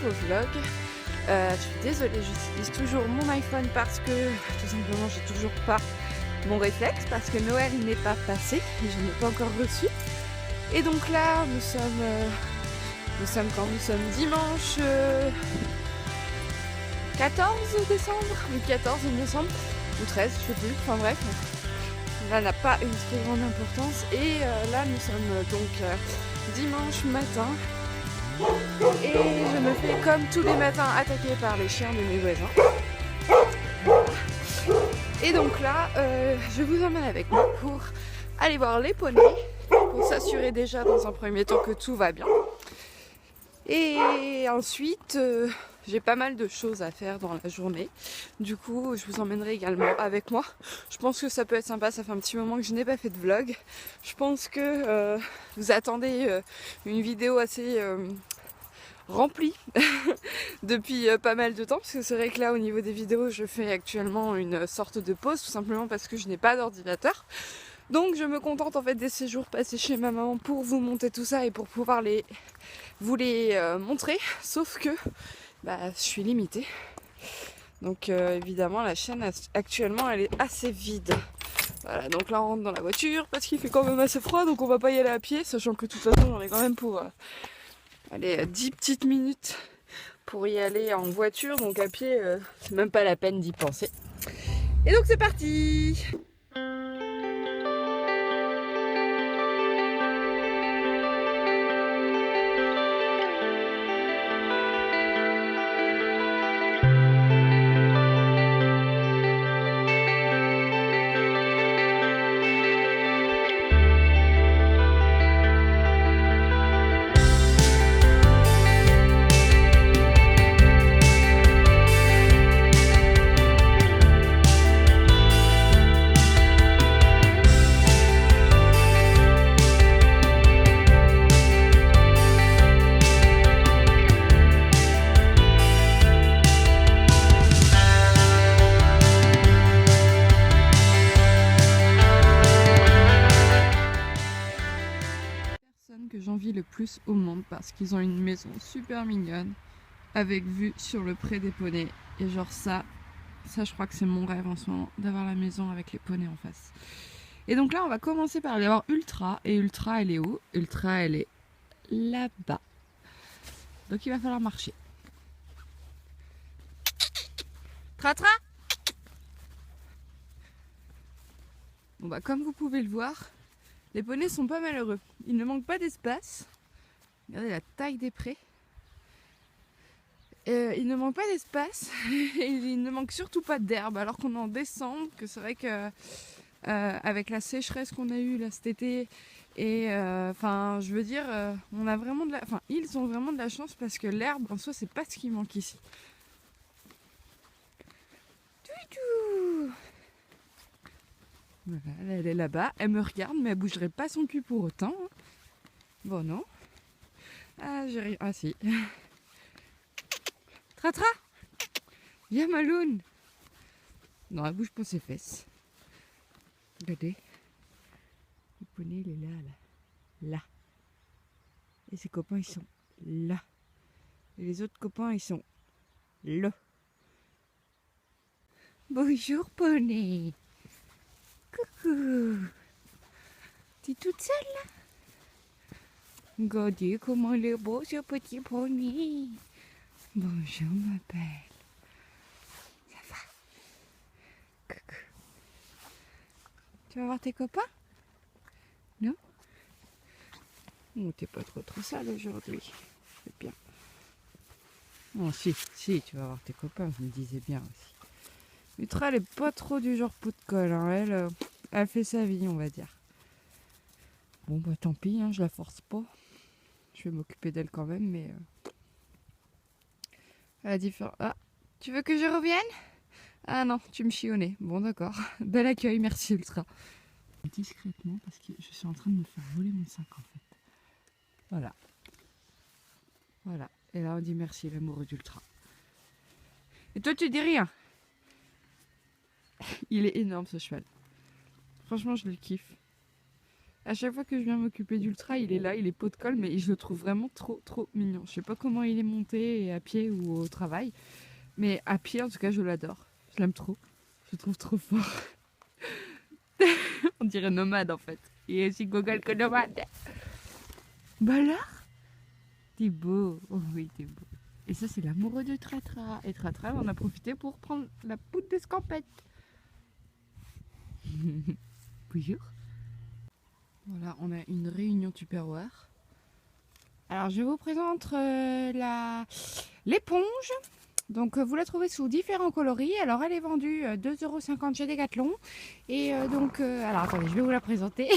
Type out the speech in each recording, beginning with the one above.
nouveau vlog. Je suis désolée, j'utilise toujours mon iPhone parce que tout simplement j'ai toujours pas mon réflexe parce que Noël n'est pas passé, et j'en ai pas encore reçu. Et donc là nous sommes quand nous sommes dimanche 14 décembre, oui 14 il me semble, ou 13, je sais plus, enfin bref. Là n'a pas une très grande importance et là nous sommes donc dimanche matin et je me fais comme tous les matins attaquer par les chiens de mes voisins. Et donc là je vous emmène avec moi pour aller voir les poneys, pour s'assurer déjà dans un premier temps que tout va bien. Et ensuite j'ai pas mal de choses à faire dans la journée. Du coup, je vous emmènerai également avec moi. Je pense que ça peut être sympa. Ça fait un petit moment que je n'ai pas fait de vlog. Je pense que vous attendez une vidéo assez remplie depuis pas mal de temps. Parce que c'est vrai que là, au niveau des vidéos, je fais actuellement une sorte de pause. Tout simplement parce que je n'ai pas d'ordinateur. Donc je me contente en fait des séjours passés chez ma maman pour vous monter tout ça et pour pouvoir vous les montrer. Sauf que je suis limitée. Donc évidemment la chaîne actuellement elle est assez vide. Voilà, donc là on rentre dans la voiture parce qu'il fait quand même assez froid, donc on va pas y aller à pied, sachant que de toute façon j'en ai quand même pour 10 petites minutes pour y aller en voiture, donc à pied c'est même pas la peine d'y penser. Et donc c'est parti! Que j'envie le plus au monde parce qu'ils ont une maison super mignonne avec vue sur le pré des poneys et genre ça je crois que c'est mon rêve en ce moment, d'avoir la maison avec les poneys en face. Et donc là on va commencer par aller voir Ultra. Et Ultra elle est où? Ultra elle est là-bas, donc il va falloir marcher. Tra-tra. Bon comme vous pouvez le voir, les poneys sont pas malheureux. Il ne manque pas d'espace. Regardez la taille des prés. Il ne manque pas d'espace et il ne manque surtout pas d'herbe. Alors qu'on est en décembre, que c'est vrai que avec la sécheresse qu'on a eue là cet été, et je veux dire, on a vraiment ils ont vraiment de la chance parce que l'herbe en soi c'est pas ce qui manque ici. Voilà, elle est là-bas, elle me regarde, mais elle bougerait pas son cul pour autant. Bon, non. Ah, j'ai rien. Ah, si. Tra-tra. Viens, Maloune. Non, elle bouge pas ses fesses. Regardez. Le poney, il est là, là. Là. Et ses copains, ils sont là. Et les autres copains, ils sont là. Bonjour, poney. Coucou. T'es toute seule là? Regardez comment il est beau ce petit poney. Bonjour ma belle. Ça va? Coucou. Tu vas voir tes copains? Non? Oh, t'es pas trop sale aujourd'hui. C'est bien. Oh si, tu vas voir tes copains, je me disais bien aussi. Ultra elle est pas trop du genre pot de colle, hein. Elle fait sa vie on va dire. Bon tant pis, hein, je la force pas. Je vais m'occuper d'elle quand même, mais à la différence. Ah, tu veux que je revienne? Ah non, tu me chionnais. Bon d'accord. Bel accueil, merci Ultra. Discrètement parce que je suis en train de me faire voler mon sac en fait. Voilà. Voilà. Et là on dit merci l'amoureux d'Ultra. Et toi tu dis rien? Il est énorme ce cheval. Franchement je le kiffe. À chaque fois que je viens m'occuper d'Ultra, il est là, il est pot de colle, mais je le trouve vraiment trop mignon. Je sais pas comment il est monté, à pied ou au travail, mais à pied en tout cas je l'adore. Je l'aime trop. Je le trouve trop fort. On dirait nomade en fait. Il est aussi gogol que nomade. Bah là, t'es beau. Oh oui, t'es beau. Et ça, c'est l'amoureux de Tratra. Et Tratra, on a profité pour prendre la poudre d'escampette. Bonjour. Voilà, on a une réunion Tupperware. Alors, je vous présente l'éponge. Donc, vous la trouvez sous différents coloris. Alors, elle est vendue 2,50 € chez Decathlon. Et alors attendez, je vais vous la présenter.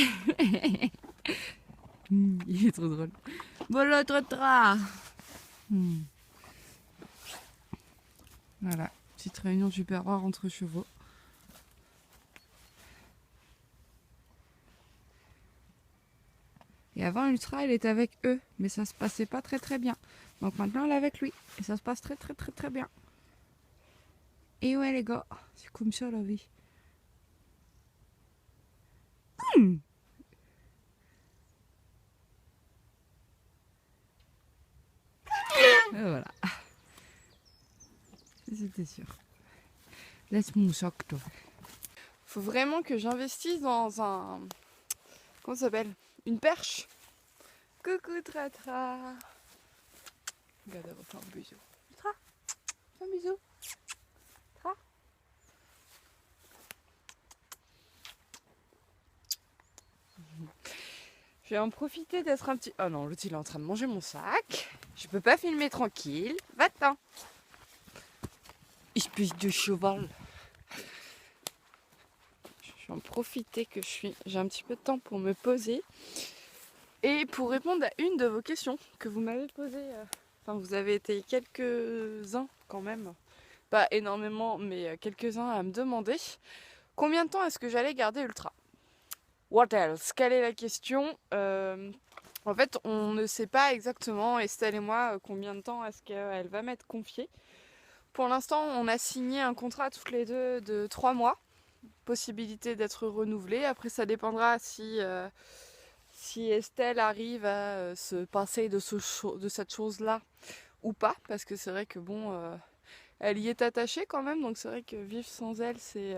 Il est trop drôle. Voilà, Tratra. Voilà, petite réunion Tupperware entre chevaux. Et avant Ultra, elle était avec eux, mais ça se passait pas très bien. Donc maintenant, elle est avec lui, et ça se passe très bien. Et ouais les gars, c'est comme ça la vie. Et voilà. C'était sûr. Laisse mon sac, toi. Faut vraiment que j'investisse dans un... Comment ça s'appelle? Une perche. Coucou Tratra. Regarde, elle va faire un bisou. Tra, fais un bisou. Tra. Je vais en profiter d'être un petit... Oh non, l'autre il est en train de manger mon sac. Je peux pas filmer tranquille. Va-t'en. Espèce de cheval. Je vais en profiter que j'ai un petit peu de temps pour me poser. Et pour répondre à une de vos questions que vous m'avez posées. Enfin, vous avez été quelques-uns quand même. Pas énormément, mais quelques-uns à me demander. Combien de temps est-ce que j'allais garder Ultra? What else? Quelle est la question? En fait, on ne sait pas exactement, Estelle et moi, combien de temps est-ce qu'elle va m'être confiée. Pour l'instant, on a signé un contrat toutes les deux de 3 mois. Possibilité d'être renouvelée. Après, ça dépendra si Estelle arrive à se passer de cette chose-là ou pas. Parce que c'est vrai que bon, elle y est attachée quand même. Donc c'est vrai que vivre sans elle, c'est...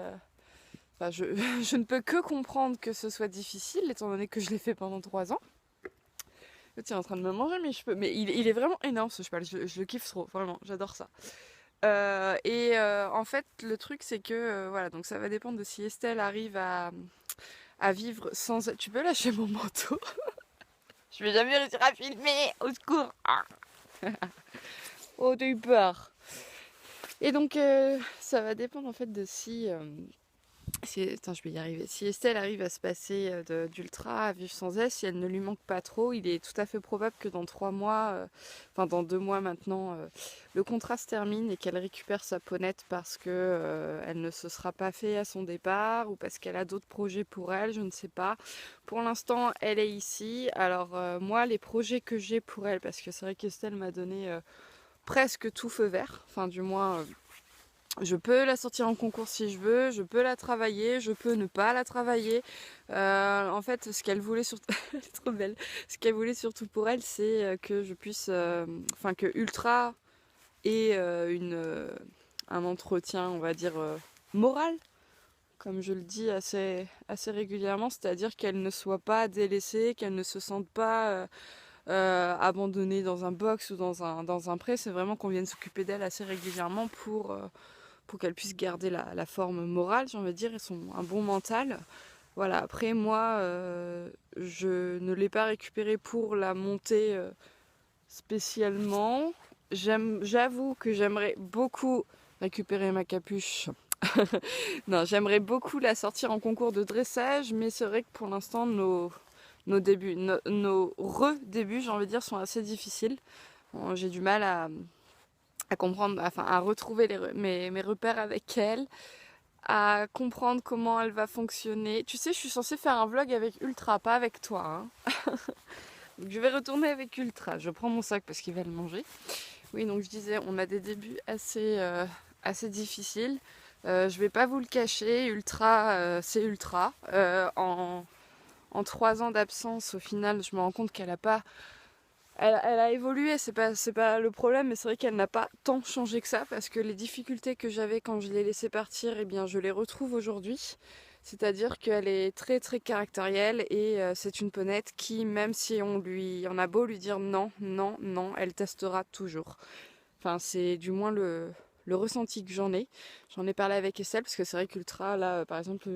Enfin, je ne peux que comprendre que ce soit difficile, étant donné que je l'ai fait pendant 3 ans. L'autre, il est en train de me manger mes cheveux. Mais il est vraiment énorme ce cheval, je le kiffe trop, vraiment, j'adore ça. En fait, le truc, c'est que, voilà, donc ça va dépendre de si Estelle arrive à vivre sans... Tu peux lâcher mon manteau? Je vais jamais réussir à filmer, au secours. Oh, t'as eu peur. Et donc, ça va dépendre en fait de attends, je vais y arriver. Si Estelle arrive à se passer d'Ultra, à vivre sans elle, si elle ne lui manque pas trop, il est tout à fait probable que dans 3 mois, enfin dans 2 mois maintenant, le contrat se termine et qu'elle récupère sa ponette parce que elle ne se sera pas fait à son départ ou parce qu'elle a d'autres projets pour elle, je ne sais pas. Pour l'instant, elle est ici. Alors moi, les projets que j'ai pour elle, parce que c'est vrai qu'Estelle m'a donné presque tout feu vert, enfin du moins... je peux la sortir en concours si je veux, je peux la travailler, je peux ne pas la travailler. En fait, ce qu'elle voulait surtout, elle est trop belle. Ce qu'elle voulait surtout pour elle, c'est que je puisse, enfin que Ultra ait un entretien, on va dire moral, comme je le dis assez régulièrement, c'est-à-dire qu'elle ne soit pas délaissée, qu'elle ne se sente pas abandonnée dans un box ou dans un pré. C'est vraiment qu'on vienne s'occuper d'elle assez régulièrement pour qu'elle puisse garder la forme morale, j'ai envie de dire, et un bon mental. Voilà, après moi, je ne l'ai pas récupéré pour la montée spécialement. J'avoue que j'aimerais beaucoup récupérer ma capuche. Non, j'aimerais beaucoup la sortir en concours de dressage, mais c'est vrai que pour l'instant, nos débuts, nos re-débuts, j'ai envie de dire, sont assez difficiles. Bon, j'ai du mal à comprendre, enfin à retrouver mes repères avec elle, à comprendre comment elle va fonctionner. Tu sais, je suis censée faire un vlog avec Ultra, pas avec toi. Hein. Donc je vais retourner avec Ultra. Je prends mon sac parce qu'il va le manger. Oui, donc je disais, on a des débuts assez difficiles. Je vais pas vous le cacher, Ultra, c'est Ultra. en 3 ans d'absence, au final, je me rends compte qu'elle a pas... Elle a évolué, c'est pas le problème, mais c'est vrai qu'elle n'a pas tant changé que ça, parce que les difficultés que j'avais quand je l'ai laissée partir, eh bien, je les retrouve aujourd'hui. C'est-à-dire qu'elle est très très caractérielle et c'est une ponette qui, même si on a beau lui dire non, non, non, elle testera toujours. Enfin, c'est du moins le ressenti que j'en ai. J'en ai parlé avec Estelle, parce que c'est vrai qu'Ultra, là, par exemple,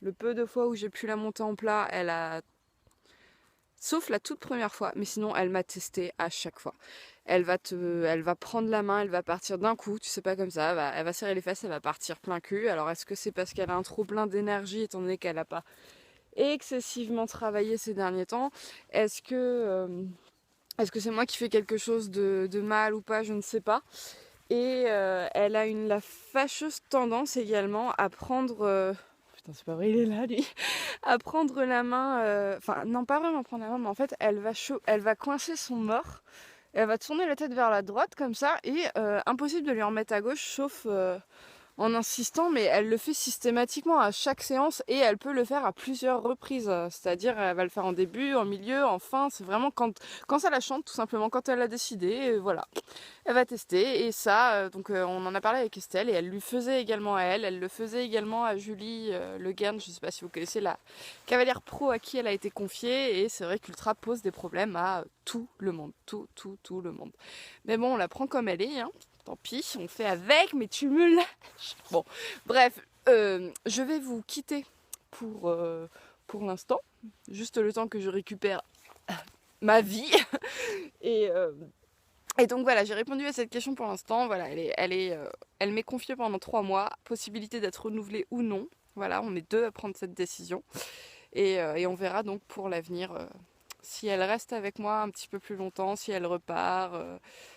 le peu de fois où j'ai pu la monter en plat, elle a... Sauf la toute première fois, mais sinon elle m'a testé à chaque fois. Elle va prendre la main, elle va partir d'un coup, tu sais pas comme ça, elle va serrer les fesses, elle va partir plein cul. Alors est-ce que c'est parce qu'elle a un trop plein d'énergie étant donné qu'elle n'a pas excessivement travaillé ces derniers temps? Est-ce que c'est moi qui fais quelque chose de mal ou pas? Je ne sais pas. Et elle a la fâcheuse tendance également à prendre... Putain, c'est pas vrai, il est là, lui. À prendre la main... Enfin, non, pas vraiment prendre la main, mais en fait, elle va coincer son mort. Elle va tourner la tête vers la droite, comme ça, et impossible de lui en mettre à gauche, sauf... en insistant, mais elle le fait systématiquement à chaque séance et elle peut le faire à plusieurs reprises. C'est-à-dire, elle va le faire en début, en milieu, en fin. C'est vraiment quand ça la chante, tout simplement, quand elle a décidé, voilà. Elle va tester et ça, donc on en a parlé avec Estelle et elle lui faisait également à elle le faisait également à Julie Le Guen, je ne sais pas si vous connaissez la cavalière pro à qui elle a été confiée et c'est vrai qu'Ultra pose des problèmes à tout le monde, tout le monde. Mais bon, on la prend comme elle est, hein. Tant pis, on fait avec, mais tu me lâches. Bon, bref, je vais vous quitter pour l'instant, juste le temps que je récupère ma vie et donc voilà, j'ai répondu à cette question pour l'instant. Voilà, elle m'est confiée pendant 3 mois, possibilité d'être renouvelée ou non. Voilà, on est 2 à prendre cette décision. Et on verra donc pour l'avenir si elle reste avec moi un petit peu plus longtemps, si elle repart,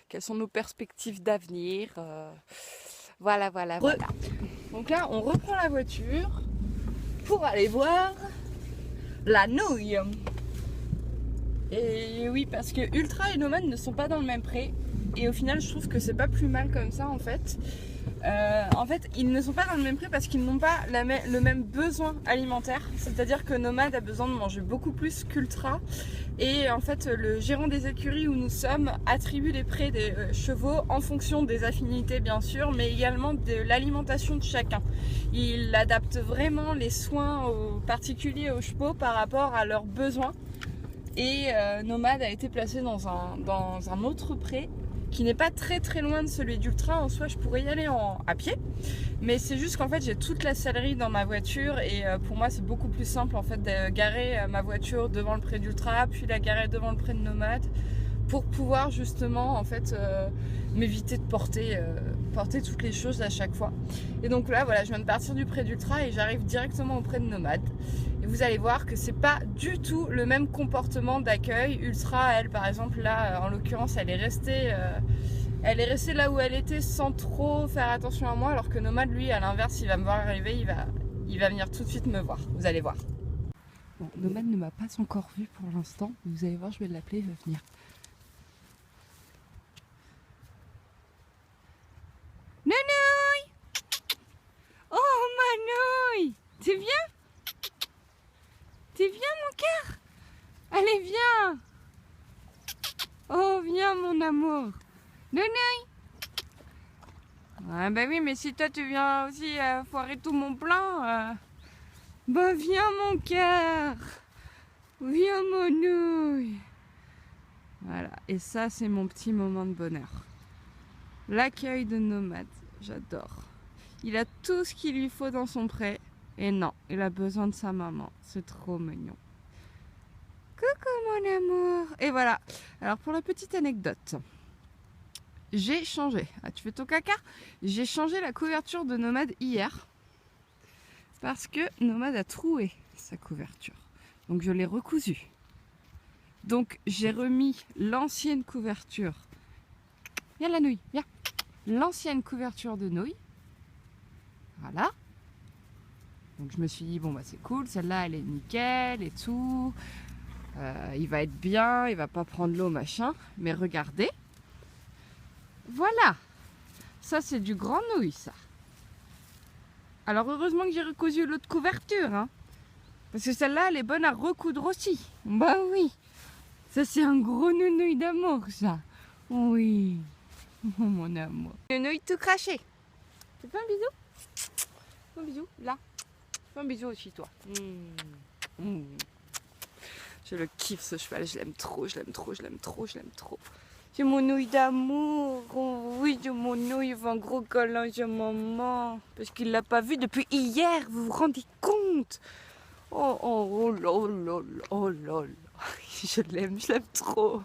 quelles sont nos perspectives d'avenir. Voilà. Donc là, on reprend la voiture pour aller voir la nouille. Et oui, parce que Ultra et Nomade ne sont pas dans le même pré. Et au final, je trouve que c'est pas plus mal comme ça en fait. Ils ne sont pas dans le même pré parce qu'ils n'ont pas le même besoin alimentaire. C'est-à-dire que Nomade a besoin de manger beaucoup plus qu'Ultra. Et en fait, le gérant des écuries où nous sommes attribue les prés des chevaux en fonction des affinités bien sûr, mais également de l'alimentation de chacun. Il adapte vraiment les soins particuliers aux chevaux par rapport à leurs besoins. Et Nomade a été placé dans un autre pré qui n'est pas très loin de celui d'Ultra. En soi, je pourrais y aller à pied, mais c'est juste qu'en fait j'ai toute la sellerie dans ma voiture et pour moi c'est beaucoup plus simple en fait de garer ma voiture devant le pré d'Ultra, puis la garer devant le pré de Nomade pour pouvoir justement en fait m'éviter de porter toutes les choses à chaque fois. Et donc là voilà, je viens de partir du pré d'Ultra et j'arrive directement au pré de Nomade. Et vous allez voir que c'est pas du tout le même comportement d'accueil. Ultra, elle par exemple là en l'occurrence elle est restée là où elle était sans trop faire attention à moi, alors que Nomade lui à l'inverse il va me voir arriver, il va venir tout de suite me voir, vous allez voir. Bon, Nomade ne m'a pas encore vu pour l'instant, vous allez voir, je vais l'appeler, il va venir. Nanouille! Oh Manouille! T'es bien? T'es bien mon cœur? Allez viens! Oh viens mon amour! Nanouille! Ah bah oui, mais si toi tu viens aussi foirer tout mon plan, bah viens mon cœur! Viens mon nouille! Voilà, et ça c'est mon petit moment de bonheur. L'accueil de Nomade, j'adore. Il a tout ce qu'il lui faut dans son pré. Et non, il a besoin de sa maman. C'est trop mignon. Coucou mon amour. Et voilà. Alors pour la petite anecdote, j'ai changé. Ah, tu fais ton caca? J'ai changé la couverture de Nomade hier. Parce que Nomade a troué sa couverture. Donc je l'ai recousue. Donc j'ai remis l'ancienne couverture. Viens la nouille, viens. L'ancienne couverture de nouille. Voilà. Donc je me suis dit, bon bah c'est cool, celle-là elle est nickel et tout. Il va être bien, il va pas prendre l'eau, machin. Mais regardez. Voilà. Ça c'est du grand nouille, ça. Alors heureusement que j'ai recousu l'autre couverture, hein. Parce que celle-là, elle est bonne à recoudre aussi. Bah oui. Ça, c'est un gros nounouille d'amour, ça. Oui. Oh, mon amour. Nounouille tout craché. Tu fais un bisou? Un bisou, là. Fais un bisou aussi, toi. Je le kiffe, ce cheval. Je l'aime trop, je l'aime trop, je l'aime trop, je l'aime trop. C'est mon nouille d'amour. Oh, oui, c'est mon nouille. Il fait un gros câlin chez maman. Parce qu'il l'a pas vu depuis hier. Vous vous rendez compte? Oh là là là, oh là là. Je l'aime trop.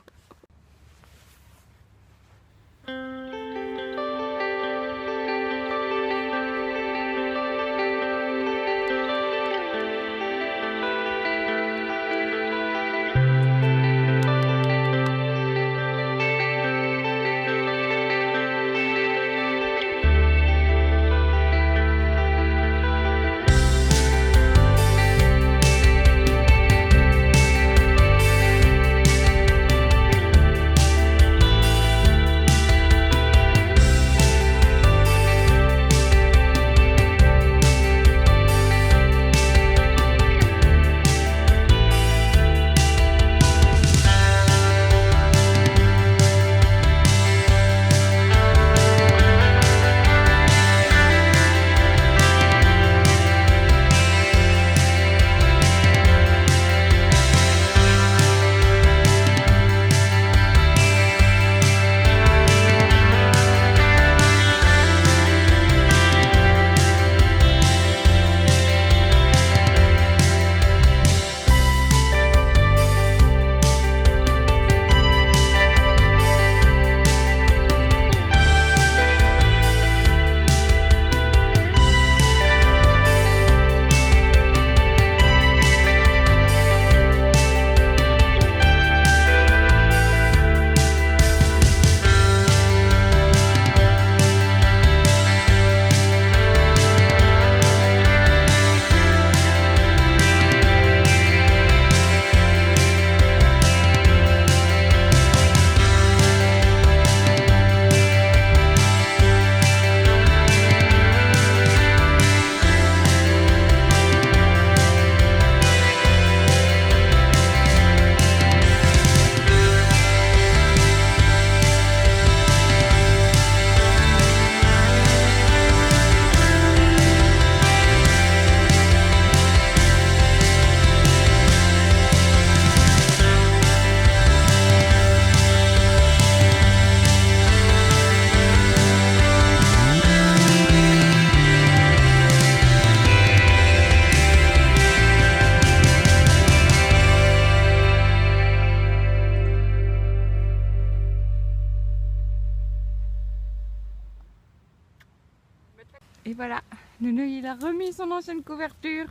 Et voilà, Nounouille, il a remis son ancienne couverture.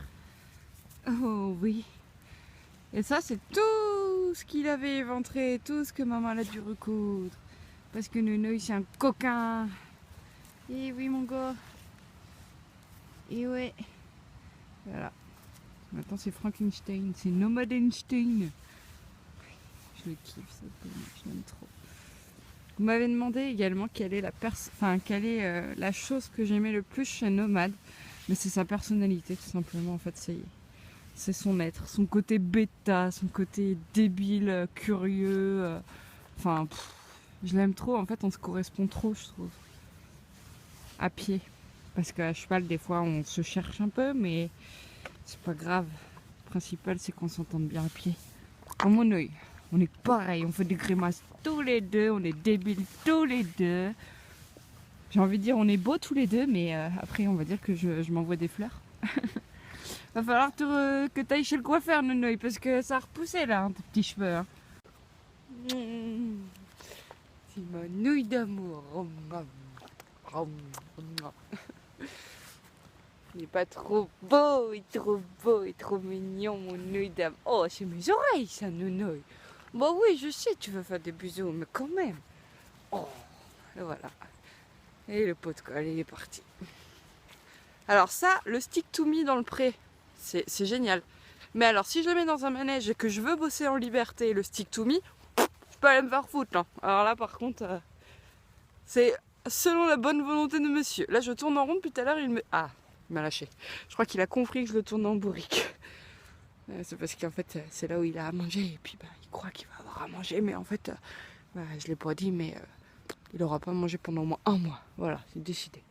Oh oui. Et ça, c'est tout ce qu'il avait éventré, tout ce que maman a dû recoudre. Parce que Nounouille, c'est un coquin. Et oui, mon gars. Et ouais. Voilà. Maintenant, c'est Frankenstein, c'est Nomadenstein. Je le kiffe, ça, je l'aime trop. Vous m'avez demandé également quelle est la chose que j'aimais le plus chez Nomade. Mais c'est sa personnalité, tout simplement. En fait, c'est son être, son côté bêta, son côté débile, curieux. Je l'aime trop. En fait, on se correspond trop, je trouve. À pied. Parce qu'à cheval, des fois, on se cherche un peu, mais c'est pas grave. Le principal, c'est qu'on s'entende bien à pied. Comme mon œil. On est pareil, on fait des grimaces tous les deux, on est débiles tous les deux. J'ai envie de dire on est beaux tous les deux, mais après on va dire que je m'envoie des fleurs. Va falloir que tu ailles chez le coiffeur, Nounouille, parce que ça a repoussé là, tes petits cheveux. Hein. C'est ma nouille d'amour. Il n'est pas trop beau et trop mignon, mon nouille d'amour. Oh, c'est mes oreilles, ça, Nounouille. Bah oui, je sais, tu veux faire des bisous, mais quand même. Oh, et voilà. Et le pot de colle, il est parti. Alors ça, le stick to me dans le pré, c'est génial. Mais alors, si je le mets dans un manège et que je veux bosser en liberté, le stick to me, je peux aller me faire foutre. Hein. Alors là, par contre, c'est selon la bonne volonté de monsieur. Là, je tourne en rond depuis tout à l'heure, il m'a lâché. Je crois qu'il a compris que je le tourne en bourrique. C'est parce qu'en fait, c'est là où il a à manger. Et puis, il croit qu'il va avoir à manger. Mais en fait, je l'ai pas dit, mais il aura pas mangé pendant au moins un mois. Voilà, c'est décidé.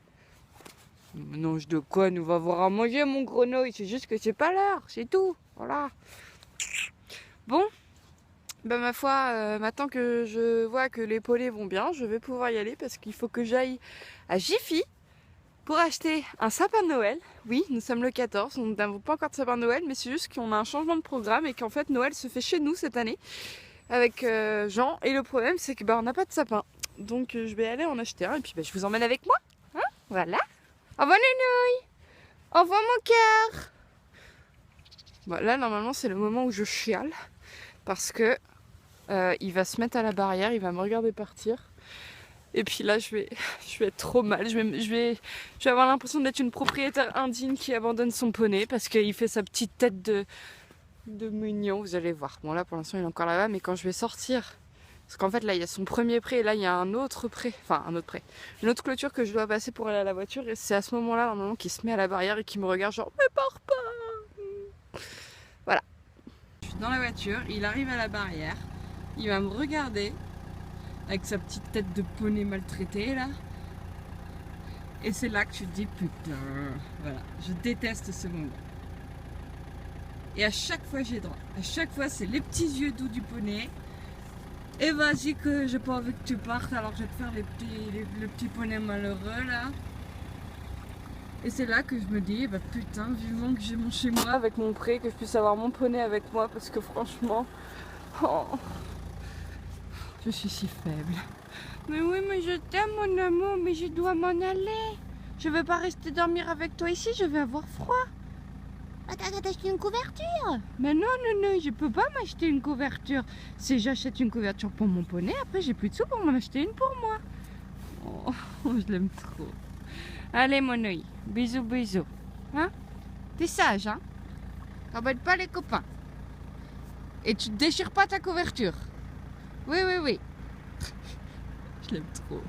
Mélange de quoi nous va avoir à manger, mon grenouille. C'est juste que c'est pas l'heure, c'est tout. Voilà. Bon, ma foi, maintenant que je vois que les poneys vont bien, je vais pouvoir y aller parce qu'il faut que j'aille à Jiffy pour acheter un sapin de Noël. Oui, nous sommes le 14, nous n'avons pas encore de sapin de Noël, mais c'est juste qu'on a un changement de programme et qu'en fait Noël se fait chez nous cette année avec Jean. Et le problème c'est que on n'a pas de sapin. Donc je vais aller en acheter un et puis je vous emmène avec moi. Hein, voilà. Au revoir Nounouille. Au revoir mon cœur. Bon, là normalement c'est le moment où je chiale parce que il va se mettre à la barrière, il va me regarder partir. Et puis là je vais être trop mal, je vais avoir l'impression d'être une propriétaire indigne qui abandonne son poney parce qu'il fait sa petite tête de mignon, vous allez voir. Bon là pour l'instant il est encore là-bas, mais quand je vais sortir, parce qu'en fait là il y a son premier pré et là il y a un autre pré, une autre clôture que je dois passer pour aller à la voiture et c'est à ce moment-là normalement qu'il se met à la barrière et qu'il me regarde genre mais pars pas. Voilà. Je suis dans la voiture, il arrive à la barrière, il va me regarder avec sa petite tête de poney maltraité là. Et c'est là que tu te dis putain, voilà, je déteste ce moment. Et à chaque fois j'ai droit, à chaque fois c'est les petits yeux doux du poney. Et vas-y que j'ai pas envie que tu partes, alors je vais te faire le petit poney malheureux là. Et c'est là que je me dis, putain, vivement que j'ai mon chez moi avec mon pré, que je puisse avoir mon poney avec moi parce que franchement, je suis si faible. Mais oui, mais je t'aime mon amour, mais je dois m'en aller. Je veux pas rester dormir avec toi ici, je vais avoir froid. T'as acheté une couverture? Mais non, je peux pas m'acheter une couverture. Si j'achète une couverture pour mon poney, après j'ai plus de sous pour m'en acheter une pour moi. Oh, je l'aime trop. Allez mon œil, bisous, bisous. Hein? T'es sage, hein? T'embêtes pas les copains. Et tu déchires pas ta couverture. Oui. Je l'aime trop.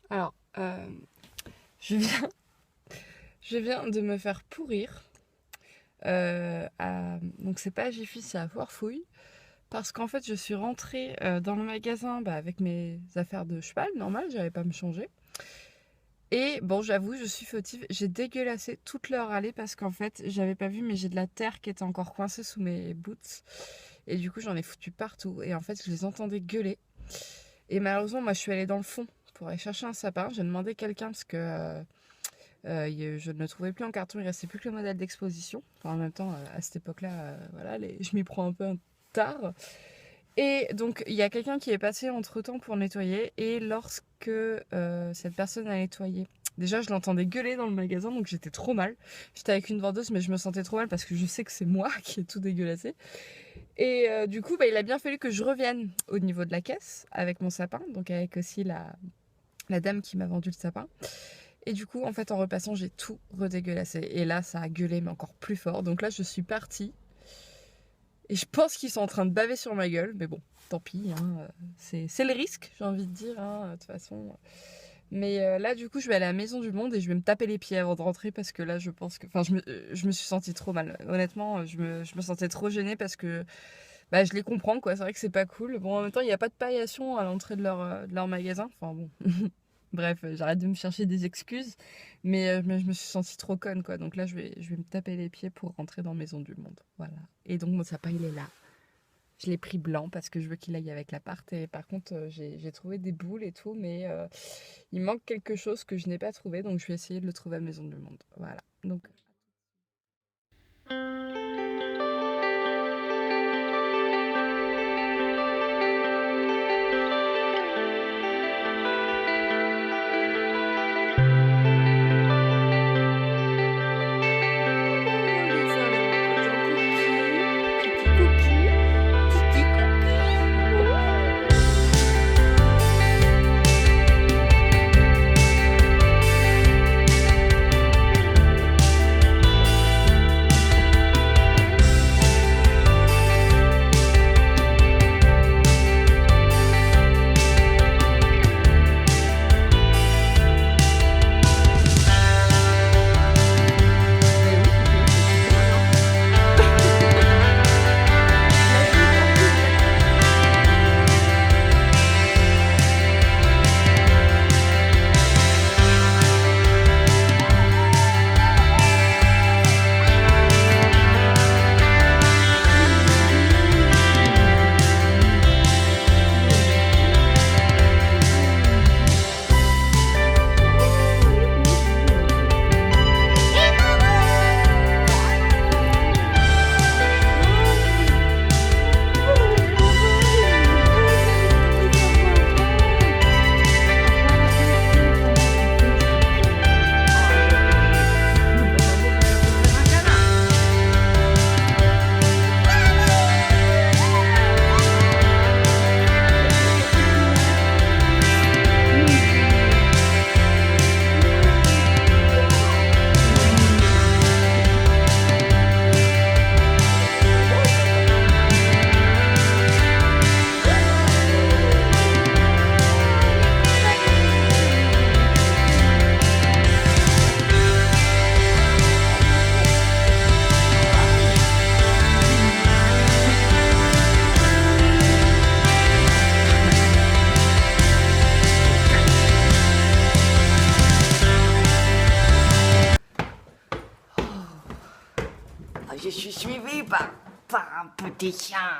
Alors, je viens de me faire pourrir. Donc c'est pas à Jiffy, c'est à Foirefouille. Parce qu'en fait je suis rentrée dans le magasin avec mes affaires de cheval, normal, j'avais pas à me changer. Et bon, j'avoue, je suis fautive, j'ai dégueulassé toute leur allée parce qu'en fait j'avais pas vu, mais j'ai de la terre qui était encore coincée sous mes boots. Et du coup j'en ai foutu partout et en fait je les entendais gueuler. Et malheureusement moi je suis allée dans le fond pour aller chercher un sapin. J'ai demandé quelqu'un parce que je ne le trouvais plus en carton, il restait plus que le modèle d'exposition. Enfin, en même temps, à cette époque-là, voilà, je m'y prends un peu tard. Et donc, il y a quelqu'un qui est passé entre-temps pour nettoyer. Et lorsque cette personne a nettoyé, déjà, je l'entendais gueuler dans le magasin, donc j'étais trop mal. J'étais avec une vendeuse, mais je me sentais trop mal parce que je sais que c'est moi qui ai tout dégueulassé. Et du coup, il a bien fallu que je revienne au niveau de la caisse avec mon sapin, donc avec aussi la dame qui m'a vendu le sapin. Et du coup, en fait, en repassant, j'ai tout redégueulassé. Et là, ça a gueulé, mais encore plus fort. Donc là, je suis partie. Et je pense qu'ils sont en train de baver sur ma gueule. Mais bon, tant pis. Hein. C'est le risque, j'ai envie de dire. Hein, de toute façon. Mais là, du coup, je vais aller à la Maison du Monde et je vais me taper les pieds avant de rentrer. Parce que là, je pense que... Enfin, je me suis sentie trop mal. Honnêtement, je me sentais trop gênée parce que... je les comprends, quoi. C'est vrai que c'est pas cool. Bon, en même temps, il n'y a pas de paillation à l'entrée de leur magasin. Enfin, bon... Bref, j'arrête de me chercher des excuses, mais je me suis sentie trop conne, quoi. Donc là, je vais me taper les pieds pour rentrer dans Maison du Monde. Voilà. Et donc, mon sapin, il est là. Je l'ai pris blanc parce que je veux qu'il aille avec l'appart. Et par contre, j'ai trouvé des boules et tout, mais il manque quelque chose que je n'ai pas trouvé. Donc, je vais essayer de le trouver à Maison du Monde. Voilà. Donc... suis suivie par un petit chien.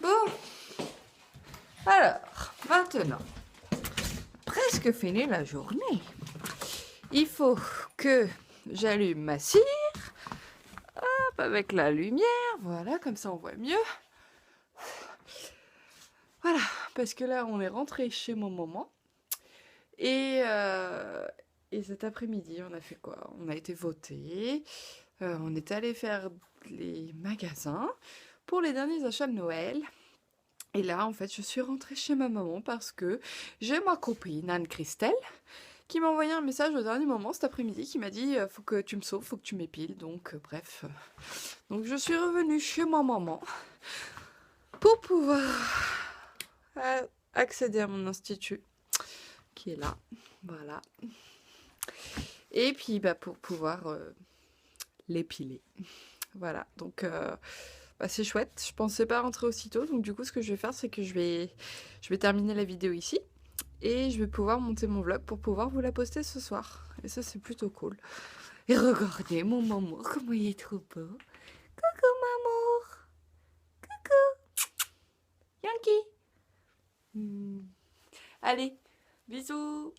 Bon, alors, maintenant, presque fini la journée. Il faut que j'allume ma cire, hop, avec la lumière, voilà, comme ça on voit mieux. Voilà, parce que là on est rentré chez mon maman. Et cet après-midi, on a fait quoi? On a été voter, on est allé faire les magasins pour les derniers achats de Noël. Et là, en fait, je suis rentrée chez ma maman parce que j'ai ma copine, Anne-Christelle, qui m'a envoyé un message au dernier moment cet après-midi qui m'a dit faut que tu me sauves, faut que tu m'épiles. Donc, bref. Donc, je suis revenue chez ma maman pour pouvoir accéder à mon institut qui est là. Voilà. Et puis, bah, pour pouvoir l'épiler. Voilà. Donc, bah, c'est chouette. Je pensais pas rentrer aussitôt. Donc, du coup, ce que je vais faire, c'est que je vais terminer la vidéo ici. Et je vais pouvoir monter mon vlog pour pouvoir vous la poster ce soir. Et ça, c'est plutôt cool. Et regardez mon maman, comment il est trop beau. Coucou, maman. Coucou. Yankee. Allez, bisous.